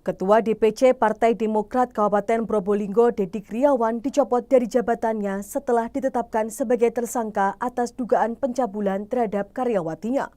Ketua DPC Partai Demokrat Kabupaten Probolinggo, Dedi Kriawan, dicopot dari jabatannya setelah ditetapkan sebagai tersangka atas dugaan pencabulan terhadap karyawatinya.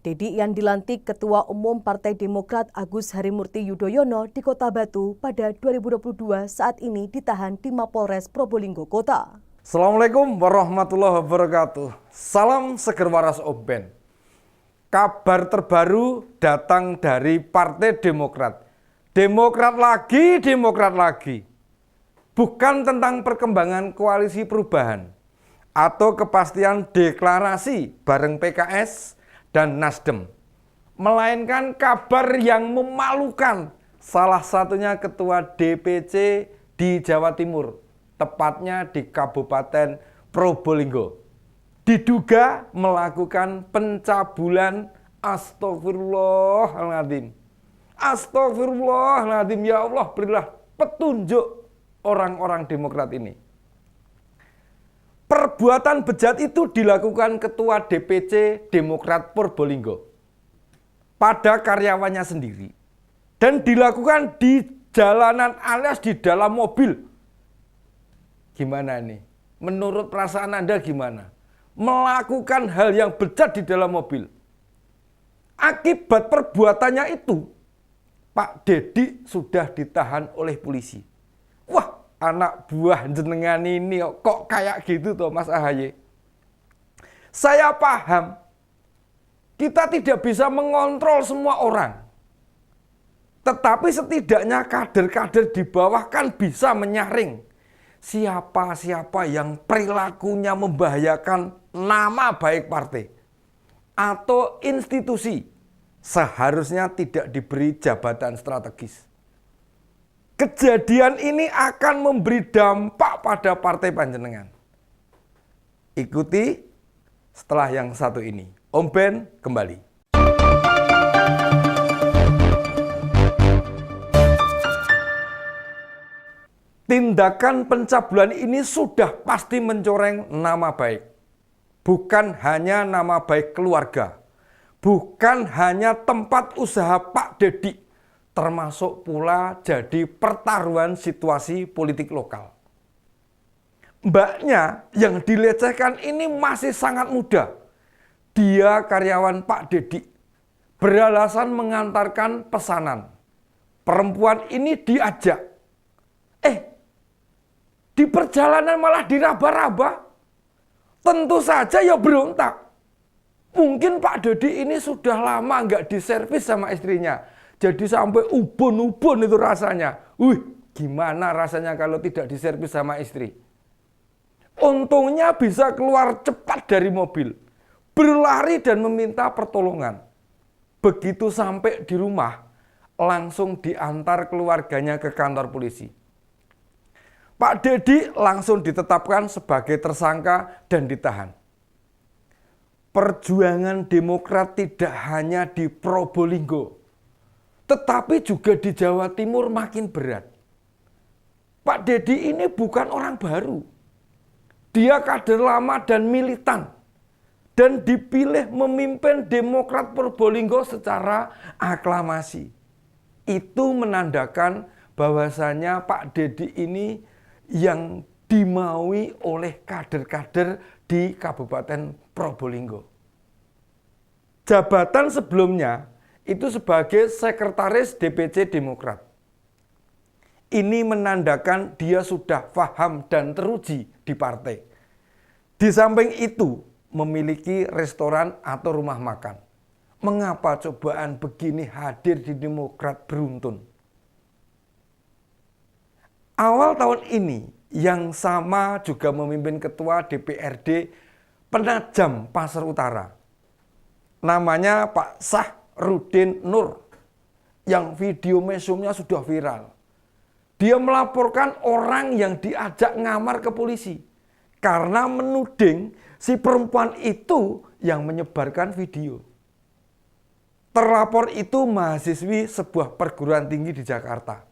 Dedi yang dilantik Ketua Umum Partai Demokrat Agus Harimurti Yudhoyono di Kota Batu pada 2022 saat ini ditahan di Mapolres Probolinggo Kota. Assalamualaikum warahmatullahi wabarakatuh. Salam seger waras oben. Kabar terbaru datang dari Partai Demokrat. Demokrat lagi. Bukan tentang perkembangan koalisi perubahan atau kepastian deklarasi bareng PKS dan Nasdem. Melainkan kabar yang memalukan, salah satunya Ketua DPC di Jawa Timur, tepatnya di Kabupaten Probolinggo. Diduga melakukan pencabulan. Astagfirullahaladzim. Astagfirullahaladzim, ya Allah, berilah petunjuk orang-orang Demokrat ini. Perbuatan bejat itu dilakukan Ketua DPC Demokrat Probolinggo pada karyawannya sendiri dan dilakukan di jalanan alias di dalam mobil. Gimana ini? Menurut perasaan Anda gimana? Melakukan hal yang bejat di dalam mobil. Akibat perbuatannya itu, Pak Dedi sudah ditahan oleh polisi. Wah, anak buah jenengan ini kok kayak gitu toh Mas AHY. Saya paham, kita tidak bisa mengontrol semua orang. Tetapi setidaknya kader-kader di bawah kan bisa menyaring siapa-siapa yang perilakunya membahayakan nama baik partai atau institusi. Seharusnya tidak diberi jabatan strategis. Kejadian ini akan memberi dampak pada partai panjenengan. Ikuti setelah yang satu ini. Om Ben kembali. Tindakan pencabulan ini sudah pasti mencoreng nama baik. Bukan hanya nama baik keluarga. Bukan hanya tempat usaha Pak Dedi, termasuk pula jadi pertaruhan situasi politik lokal. Mbaknya yang dilecehkan ini masih sangat muda. Dia karyawan Pak Dedi, beralasan mengantarkan pesanan. Perempuan ini diajak. Di perjalanan malah diraba-raba. Tentu saja ya berontak. Mungkin Pak Dedi ini sudah lama nggak diservis sama istrinya. Jadi sampai ubun-ubun itu rasanya. Gimana rasanya kalau tidak diservis sama istri? Untungnya bisa keluar cepat dari mobil. Berlari dan meminta pertolongan. Begitu sampai di rumah, langsung diantar keluarganya ke kantor polisi. Pak Dedi langsung ditetapkan sebagai tersangka dan ditahan. Perjuangan Demokrat tidak hanya di Probolinggo, tetapi juga di Jawa Timur makin berat. Pak Dedi ini bukan orang baru. Dia kader lama dan militan. Dan dipilih memimpin Demokrat Probolinggo secara aklamasi. Itu menandakan bahwasanya Pak Dedi ini yang dimaui oleh kader-kader di Kabupaten Probolinggo. Jabatan sebelumnya itu sebagai sekretaris DPC Demokrat. Ini menandakan dia sudah paham dan teruji di partai. Di samping itu memiliki restoran atau rumah makan. Mengapa cobaan begini hadir di Demokrat beruntun? Awal tahun ini yang sama juga memimpin Ketua DPRD Penajam Pasar Utara. Namanya Pak Sahrudin Nur, yang video mesumnya sudah viral. Dia melaporkan orang yang diajak ngamar ke polisi karena menuding si perempuan itu yang menyebarkan video. Terlapor itu mahasiswi sebuah perguruan tinggi di Jakarta.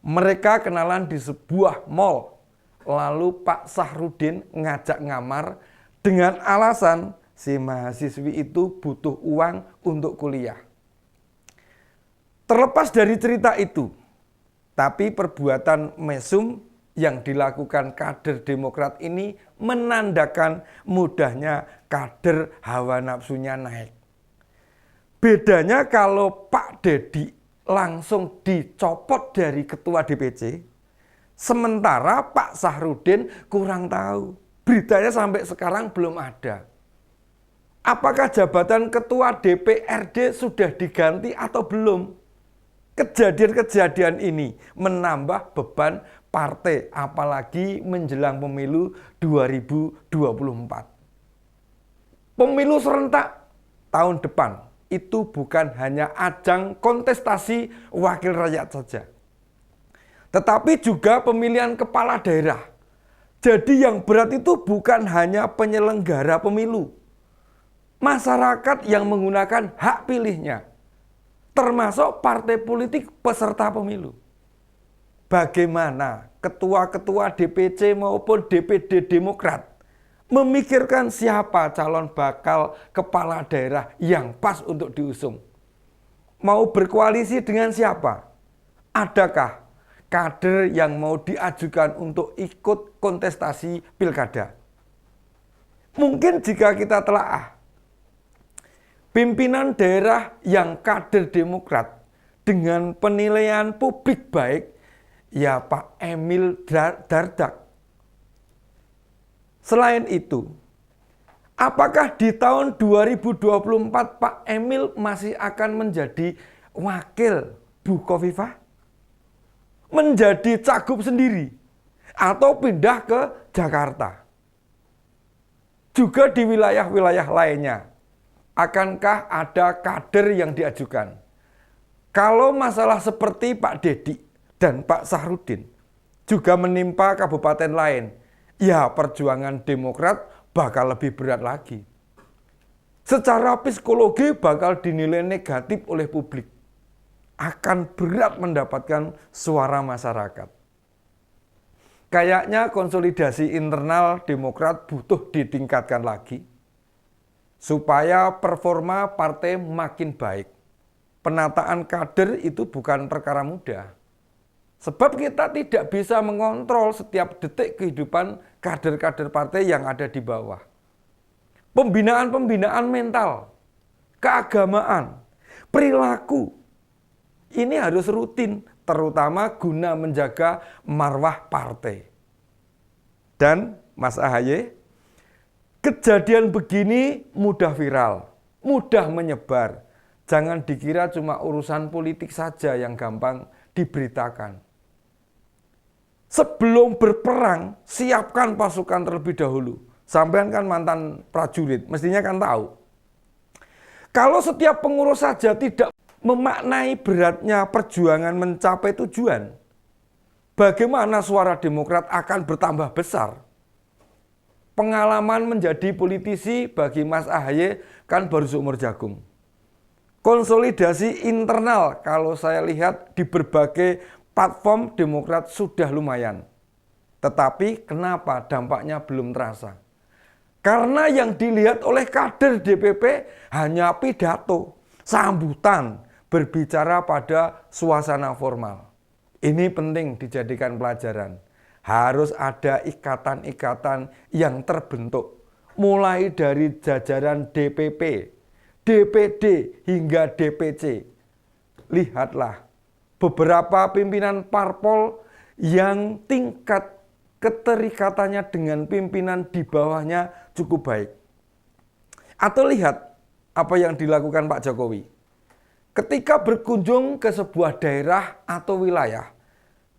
Mereka kenalan di sebuah mall. Lalu Pak Sahrudin ngajak ngamar dengan alasan si mahasiswi itu butuh uang untuk kuliah. Terlepas dari cerita itu, tapi perbuatan mesum yang dilakukan kader Demokrat ini menandakan mudahnya kader hawa nafsunya naik. Bedanya kalau Pak Dedi langsung dicopot dari ketua DPC, sementara Pak Sahrudin kurang tahu. Beritanya sampai sekarang belum ada. Apakah jabatan ketua DPRD sudah diganti atau belum? Kejadian-kejadian ini menambah beban partai, apalagi menjelang pemilu 2024. Pemilu serentak tahun depan itu bukan hanya ajang kontestasi wakil rakyat saja, tetapi juga pemilihan kepala daerah. Jadi yang berat itu bukan hanya penyelenggara pemilu, masyarakat yang menggunakan hak pilihnya, termasuk partai politik peserta pemilu. Bagaimana ketua-ketua DPC maupun DPD Demokrat memikirkan siapa calon bakal kepala daerah yang pas untuk diusung? Mau berkoalisi dengan siapa? Adakah kader yang mau diajukan untuk ikut kontestasi pilkada? Mungkin jika kita telaah, pimpinan daerah yang kader Demokrat dengan penilaian publik baik, ya Pak Emil Dardak. Selain itu, apakah di tahun 2024 Pak Emil masih akan menjadi wakil Bu Khofifah? Menjadi cagup sendiri? Atau pindah ke Jakarta? Juga di wilayah-wilayah lainnya, akankah ada kader yang diajukan? Kalau masalah seperti Pak Dedi dan Pak Sahrudin juga menimpa kabupaten lain, ya perjuangan Demokrat bakal lebih berat lagi. Secara psikologi bakal dinilai negatif oleh publik. Akan berat mendapatkan suara masyarakat. Kayaknya konsolidasi internal Demokrat butuh ditingkatkan lagi, supaya performa partai makin baik. Penataan kader itu bukan perkara mudah. Sebab kita tidak bisa mengontrol setiap detik kehidupan kader-kader partai yang ada di bawah. Pembinaan-pembinaan mental, keagamaan, perilaku, ini harus rutin, terutama guna menjaga marwah partai. Dan Mas AHY, kejadian begini mudah viral, mudah menyebar. Jangan dikira cuma urusan politik saja yang gampang diberitakan. Sebelum berperang, siapkan pasukan terlebih dahulu. Sampean kan mantan prajurit, mestinya kan tahu. Kalau setiap pengurus saja tidak memaknai beratnya perjuangan mencapai tujuan, bagaimana suara Demokrat akan bertambah besar? Pengalaman menjadi politisi bagi Mas AHY kan baru seumur jagung. Konsolidasi internal kalau saya lihat di berbagai platform Demokrat sudah lumayan. Tetapi kenapa dampaknya belum terasa? Karena yang dilihat oleh kader DPP hanya pidato, sambutan, berbicara pada suasana formal. Ini penting dijadikan pelajaran. Harus ada ikatan-ikatan yang terbentuk. Mulai dari jajaran DPP, DPD hingga DPC. Lihatlah beberapa pimpinan parpol yang tingkat keterikatannya dengan pimpinan di bawahnya cukup baik. Atau lihat apa yang dilakukan Pak Jokowi. Ketika berkunjung ke sebuah daerah atau wilayah,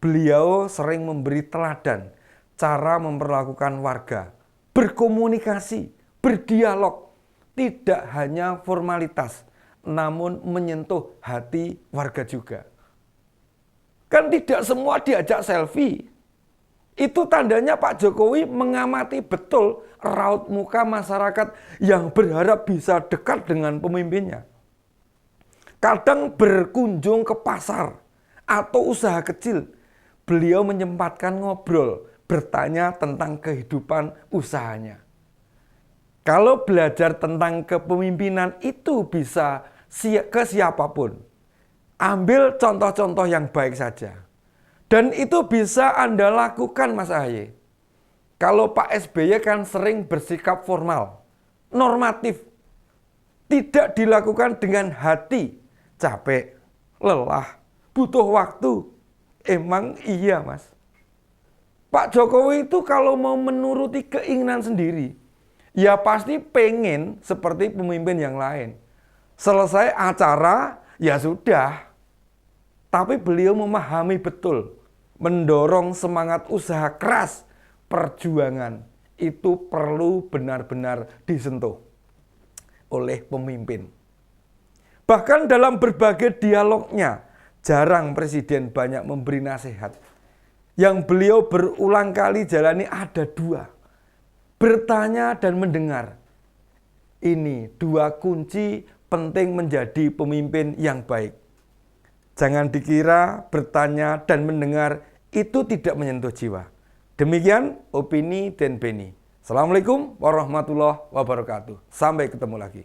beliau sering memberi teladan cara memperlakukan warga, berkomunikasi, berdialog, tidak hanya formalitas, namun menyentuh hati warga juga. Kan tidak semua diajak selfie. Itu tandanya Pak Jokowi mengamati betul raut muka masyarakat yang berharap bisa dekat dengan pemimpinnya. Kadang berkunjung ke pasar atau usaha kecil, beliau menyempatkan ngobrol, bertanya tentang kehidupan usahanya. Kalau belajar tentang kepemimpinan itu bisa ke siapapun. Ambil contoh-contoh yang baik saja. Dan itu bisa Anda lakukan Mas Ahaye. Kalau Pak SBY kan sering bersikap formal, normatif. Tidak dilakukan dengan hati, capek, lelah, butuh waktu. Emang iya Mas. Pak Jokowi itu kalau mau menuruti keinginan sendiri, ya pasti pengen seperti pemimpin yang lain. Selesai acara, ya sudah. Tapi beliau memahami betul, mendorong semangat usaha keras, perjuangan itu perlu benar-benar disentuh oleh pemimpin. Bahkan dalam berbagai dialognya, jarang Presiden banyak memberi nasihat. Yang beliau berulang kali jalani ada dua. Bertanya dan mendengar. Ini dua kunci penting menjadi pemimpin yang baik. Jangan dikira bertanya dan mendengar itu tidak menyentuh jiwa. Demikian opini Den Beni. Assalamualaikum warahmatullahi wabarakatuh. Sampai ketemu lagi.